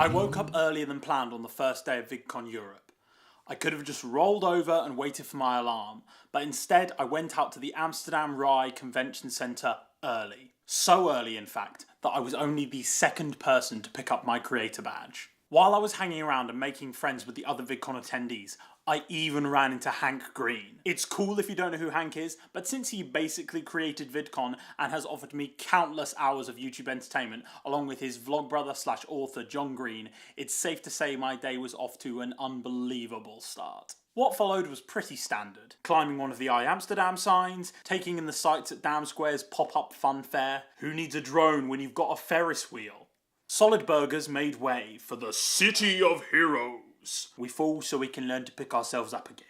I woke up earlier than planned on the first day of Vidcon Europe. I could have just rolled over and waited for my alarm, but instead I went out to the Amsterdam Rai Convention Centre early. So early, in fact, that I was only the second person to pick up my creator badge. While I was hanging around and making friends with the other Vidcon attendees, I even ran into Hank Green. It's cool if you don't know who Hank is, but since he basically created Vidcon and has offered me countless hours of YouTube entertainment, along with his vlogbrother / author John Green, it's safe to say my day was off to an unbelievable start. What followed was pretty standard. Climbing one of the iAmsterdam signs, taking in the sights at Dam Square's pop-up fun fair. Who needs a drone when you've got a Ferris wheel? Solid Burgers made way for the City of Heroes. We fall so we can learn to pick ourselves up again.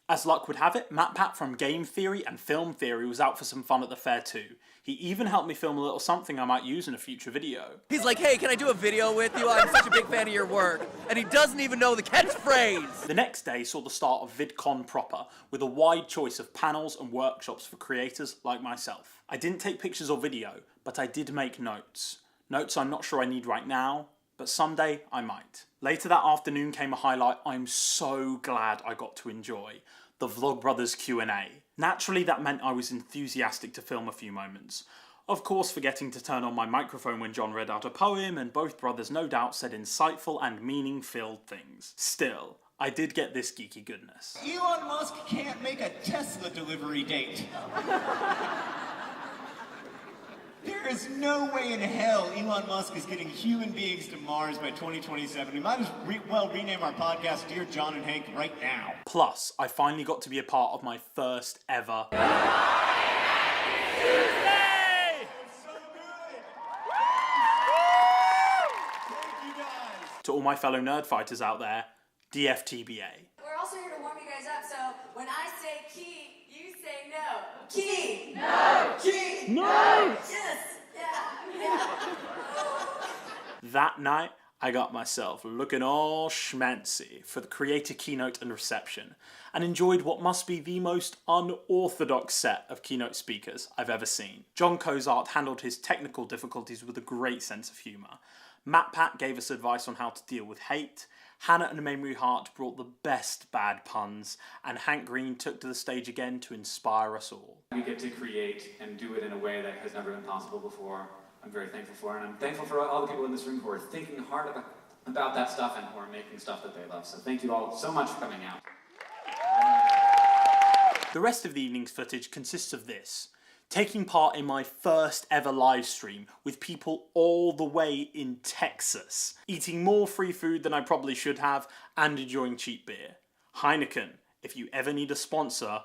As luck would have it, MatPat from Game Theory and Film Theory was out for some fun at the fair too. He even helped me film a little something I might use in a future video. He's like, hey, can I do a video with you? I'm such a big fan of your work. And he doesn't even know the catchphrase. The next day saw the start of VidCon proper, with a wide choice of panels and workshops for creators like myself. I didn't take pictures or video, but I did make notes. Notes I'm not sure I need right now, but someday I might. Later that afternoon came a highlight I'm so glad I got to enjoy: the Vlogbrothers Q&A. Naturally that meant I was enthusiastic to film a few moments. Of course forgetting to turn on my microphone when John read out a poem, and both brothers no doubt said insightful and meaning-filled things. Still, I did get this geeky goodness. Elon Musk can't make a Tesla delivery date. There is no way in hell Elon Musk is getting human beings to Mars by 2027. We might as well rename our podcast Dear John and Hank right now. Plus, I finally got to be a part of my first ever So good! Thank you guys! To all my fellow nerd fighters out there, DFTBA. We're also here to warm you guys up, so when I say key, you say no. Key! No! Key! No! Yes! Yeah! That night, I got myself looking all schmancy for the creator keynote and reception, and enjoyed what must be the most unorthodox set of keynote speakers I've ever seen. John Cozart handled his technical difficulties with a great sense of humour. MatPat gave us advice on how to deal with hate. Hannah and Memory Heart brought the best bad puns, and Hank Green took to the stage again to inspire us all. We get to create and do it in a way that has never been possible before. I'm very thankful for, and I'm thankful for all the people in this room who are thinking hard about that stuff and who are making stuff that they love. So thank you all so much for coming out. The rest of the evening's footage consists of this: taking part in my first ever live stream with people all the way in Texas, eating more free food than I probably should have, and enjoying cheap beer. Heineken, if you ever need a sponsor,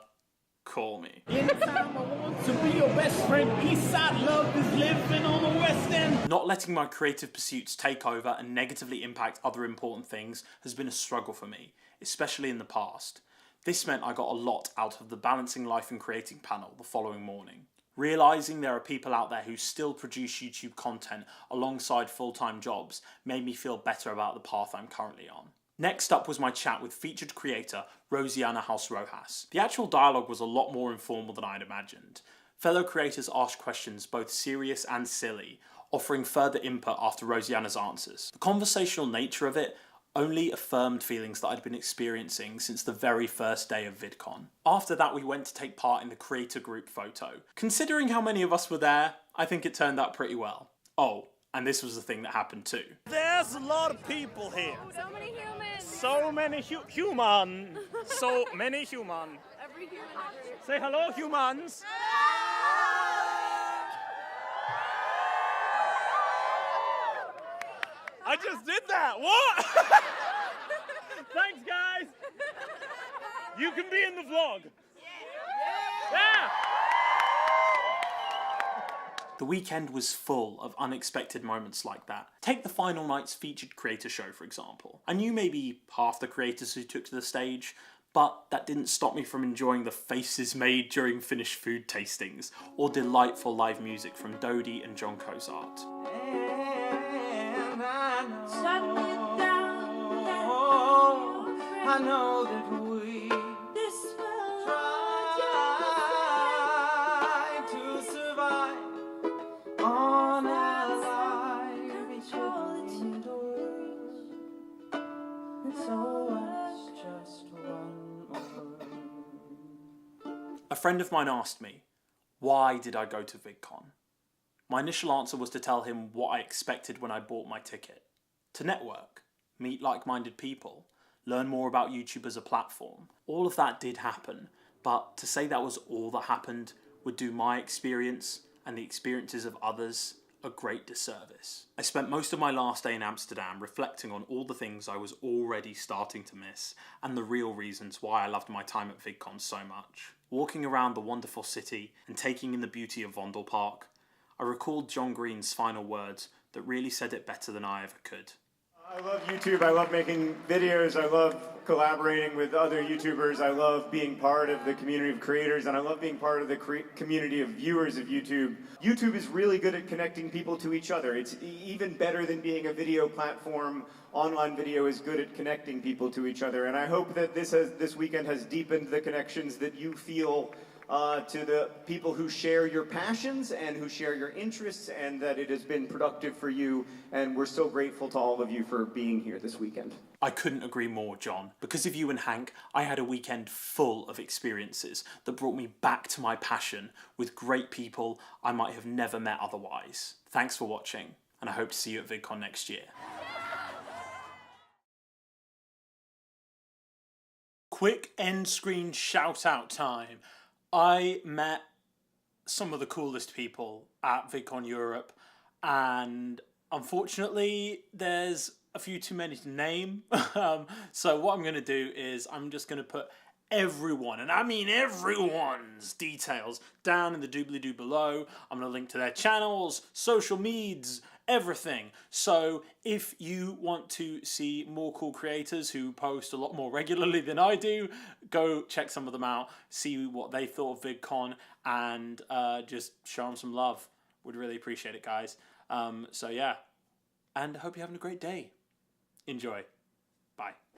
call me. Anytime I want to be your best friend, Eastside love is living on the West End. Not letting my creative pursuits take over and negatively impact other important things has been a struggle for me, especially in the past. This meant I got a lot out of the Balancing Life and Creating panel the following morning. Realising there are people out there who still produce YouTube content alongside full-time jobs made me feel better about the path I'm currently on. Next up was my chat with featured creator Rosianna House Rojas. The actual dialogue was a lot more informal than I'd imagined. Fellow creators asked questions both serious and silly, offering further input after Rosianna's answers. The conversational nature of it only affirmed feelings that I'd been experiencing since the very first day of VidCon. After that, we went to take part in the creator group photo. Considering how many of us were there, I think it turned out pretty well. Oh, and this was the thing that happened too. There's a lot of people here. So many humans. So many human. So many human. Every human. Say hello, humans. I just did that. What? Thanks, guys. You can be in the vlog. Yeah. The weekend was full of unexpected moments like that. Take the final night's featured creator show, for example. I knew maybe half the creators who took to the stage, but that didn't stop me from enjoying the faces made during finished food tastings, or delightful live music from Dodie and John Cozart. I know that we try to survive on a line between doors. A friend of mine asked me, why did I go to VidCon? My initial answer was to tell him what I expected when I bought my ticket. To network, meet like-minded people, learn more about YouTube as a platform. All of that did happen, but to say that was all that happened would do my experience and the experiences of others a great disservice. I spent most of my last day in Amsterdam reflecting on all the things I was already starting to miss and the real reasons why I loved my time at VidCon so much. Walking around the wonderful city and taking in the beauty of Vondelpark, I recalled John Green's final words that really said it better than I ever could. I love YouTube. I love making videos. I love collaborating with other YouTubers. I love being part of the community of creators, and I love being part of the community of viewers of YouTube. YouTube is really good at connecting people to each other. It's even better than being a video platform. Online video is good at connecting people to each other, and I hope that this weekend has deepened the connections that you feel to the people who share your passions and who share your interests, and that it has been productive for you, and we're so grateful to all of you for being here this weekend. I couldn't agree more, John. Because of you and Hank, I had a weekend full of experiences that brought me back to my passion with great people I might have never met otherwise. Thanks for watching, and I hope to see you at VidCon next year. Quick end screen shout out time. I met some of the coolest people at VidCon Europe, and unfortunately there's a few too many to name. So what I'm going to do is I'm just going to put everyone, and I mean everyone's details down in the doobly-doo below. I'm going to link to their channels, social medias, everything. So if you want to see more cool creators who post a lot more regularly than I do, go check some of them out, see what they thought of VidCon, and just show them some love. Would really appreciate it, guys. So yeah, and hope you're having a great day. Enjoy.